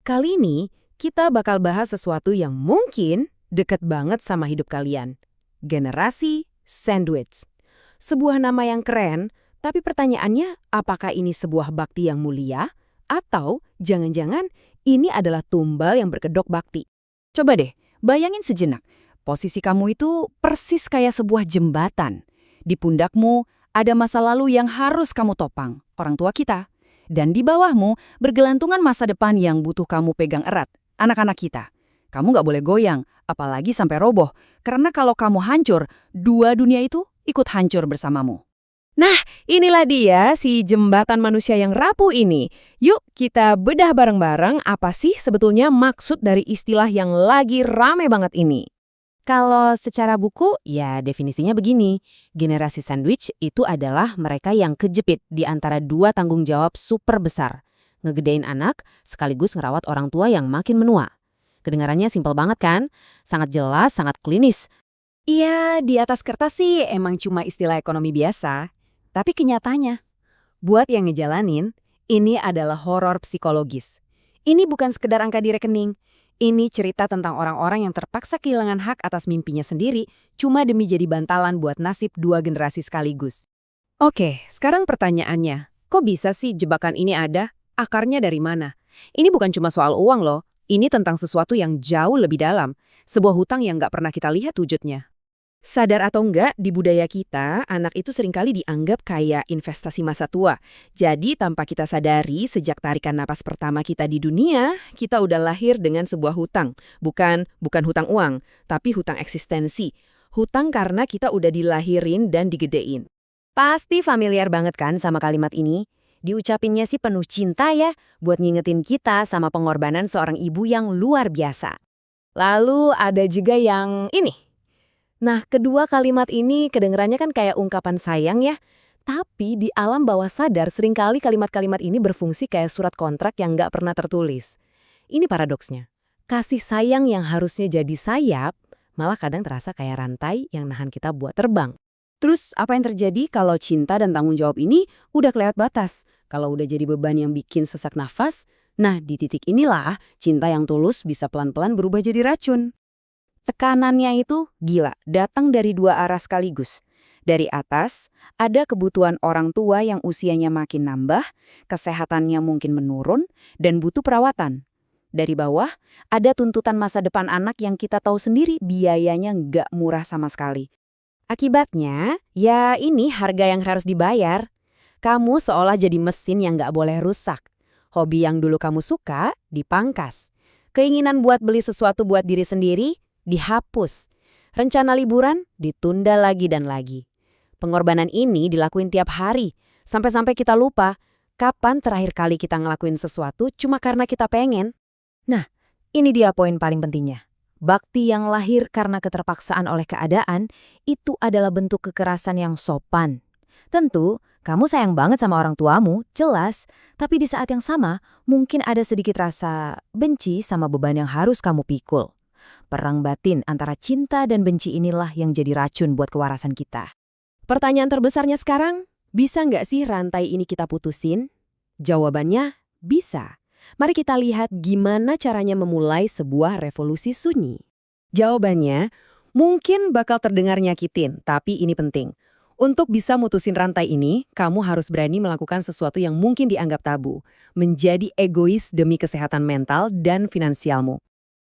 Kali ini, kita bakal bahas sesuatu yang mungkin deket banget sama hidup kalian. Generasi sandwich. Sebuah nama yang keren, tapi pertanyaannya apakah ini sebuah bakti yang mulia? Atau jangan-jangan ini adalah tumbal yang berkedok bakti? Coba deh, bayangin sejenak. Posisi kamu itu persis kayak sebuah jembatan. Di pundakmu ada masa lalu yang harus kamu topang, orang tua kita. Dan di bawahmu bergelantungan masa depan yang butuh kamu pegang erat, anak-anak kita. Kamu nggak boleh goyang, apalagi sampai roboh. Karena kalau kamu hancur, dua dunia itu ikut hancur bersamamu. Nah, inilah dia si jembatan manusia yang rapuh ini. Yuk kita bedah bareng-bareng apa sih sebetulnya maksud dari istilah yang lagi rame banget ini. Kalau secara buku, ya definisinya begini. Generasi sandwich itu adalah mereka yang kejepit di antara dua tanggung jawab super besar. Ngegedein anak, sekaligus ngerawat orang tua yang makin menua. Kedengarannya simpel banget kan? Sangat jelas, sangat klinis. Iya, di atas kertas sih emang cuma istilah ekonomi biasa. Tapi kenyataannya, buat yang ngejalanin, ini adalah horor psikologis. Ini bukan sekedar angka di rekening. Ini cerita tentang orang-orang yang terpaksa kehilangan hak atas mimpinya sendiri cuma demi jadi bantalan buat nasib dua generasi sekaligus. Oke, sekarang pertanyaannya. Kok bisa sih jebakan ini ada? Akarnya dari mana? Ini bukan cuma soal uang loh. Ini tentang sesuatu yang jauh lebih dalam. Sebuah hutang yang nggak pernah kita lihat wujudnya. Sadar atau enggak, di budaya kita, anak itu seringkali dianggap kayak investasi masa tua. Jadi tanpa kita sadari, sejak tarikan napas pertama kita di dunia, kita udah lahir dengan sebuah hutang. Bukan hutang uang, tapi hutang eksistensi. Hutang karena kita udah dilahirin dan digedein. Pasti familiar banget kan sama kalimat ini? Diucapinnya sih penuh cinta ya, buat ngingetin kita sama pengorbanan seorang ibu yang luar biasa. Lalu ada juga yang ini. Nah, kedua kalimat ini kedengerannya kan kayak ungkapan sayang ya. Tapi di alam bawah sadar seringkali kalimat-kalimat ini berfungsi kayak surat kontrak yang nggak pernah tertulis. Ini paradoksnya. Kasih sayang yang harusnya jadi sayap, malah kadang terasa kayak rantai yang nahan kita buat terbang. Terus apa yang terjadi kalau cinta dan tanggung jawab ini udah kelewat batas? Kalau udah jadi beban yang bikin sesak nafas, nah di titik inilah cinta yang tulus bisa pelan-pelan berubah jadi racun. Tekanannya itu gila, datang dari dua arah sekaligus. Dari atas, ada kebutuhan orang tua yang usianya makin nambah, kesehatannya mungkin menurun, dan butuh perawatan. Dari bawah, ada tuntutan masa depan anak yang kita tahu sendiri biayanya nggak murah sama sekali. Akibatnya, ya ini harga yang harus dibayar. Kamu seolah jadi mesin yang nggak boleh rusak. Hobi yang dulu kamu suka, dipangkas. Keinginan buat beli sesuatu buat diri sendiri, dihapus. Rencana liburan ditunda lagi dan lagi. Pengorbanan ini dilakuin tiap hari, sampai-sampai kita lupa kapan terakhir kali kita ngelakuin sesuatu cuma karena kita pengen. Nah, ini dia poin paling pentingnya. Bakti yang lahir karena keterpaksaan oleh keadaan itu adalah bentuk kekerasan yang sopan. Tentu, kamu sayang banget sama orang tuamu, jelas. Tapi di saat yang sama, mungkin ada sedikit rasa benci sama beban yang harus kamu pikul. Perang batin antara cinta dan benci inilah yang jadi racun buat kewarasan kita. Pertanyaan terbesarnya sekarang, bisa nggak sih rantai ini kita putusin? Jawabannya, bisa. Mari kita lihat gimana caranya memulai sebuah revolusi sunyi. Jawabannya, mungkin bakal terdengar nyakitin, tapi ini penting. Untuk bisa mutusin rantai ini, kamu harus berani melakukan sesuatu yang mungkin dianggap tabu. Menjadi egois demi kesehatan mental dan finansialmu.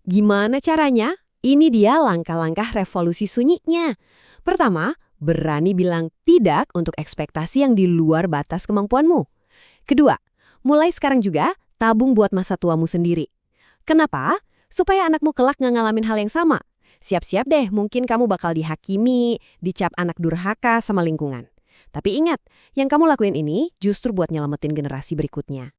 Gimana caranya? Ini dia langkah-langkah revolusi sunyinya. Pertama, berani bilang tidak untuk ekspektasi yang di luar batas kemampuanmu. Kedua, mulai sekarang juga tabung buat masa tuamu sendiri. Kenapa? Supaya anakmu kelak nggak ngalamin hal yang sama. Siap-siap deh, mungkin kamu bakal dihakimi, dicap anak durhaka sama lingkungan. Tapi ingat, yang kamu lakuin ini justru buat nyelamatin generasi berikutnya.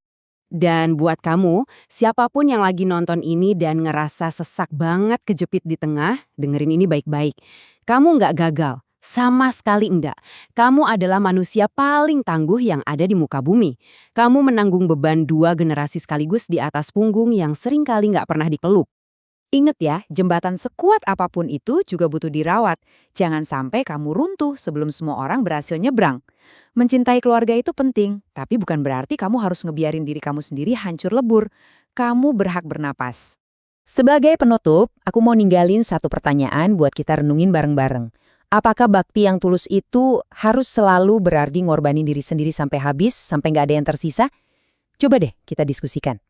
Dan buat kamu, siapapun yang lagi nonton ini dan ngerasa sesak banget kejepit di tengah, dengerin ini baik-baik. Kamu nggak gagal, sama sekali enggak. Kamu adalah manusia paling tangguh yang ada di muka bumi. Kamu menanggung beban dua generasi sekaligus di atas punggung yang seringkali nggak pernah dipeluk. Ingat ya, jembatan sekuat apapun itu juga butuh dirawat. Jangan sampai kamu runtuh sebelum semua orang berhasil nyebrang. Mencintai keluarga itu penting, tapi bukan berarti kamu harus ngebiarin diri kamu sendiri hancur lebur. kamu berhak bernapas. Sebagai penutup, aku mau ninggalin satu pertanyaan buat kita renungin bareng-bareng. Apakah bakti yang tulus itu harus selalu berarti ngorbanin diri sendiri sampai habis, sampai nggak ada yang tersisa? Coba deh kita diskusikan.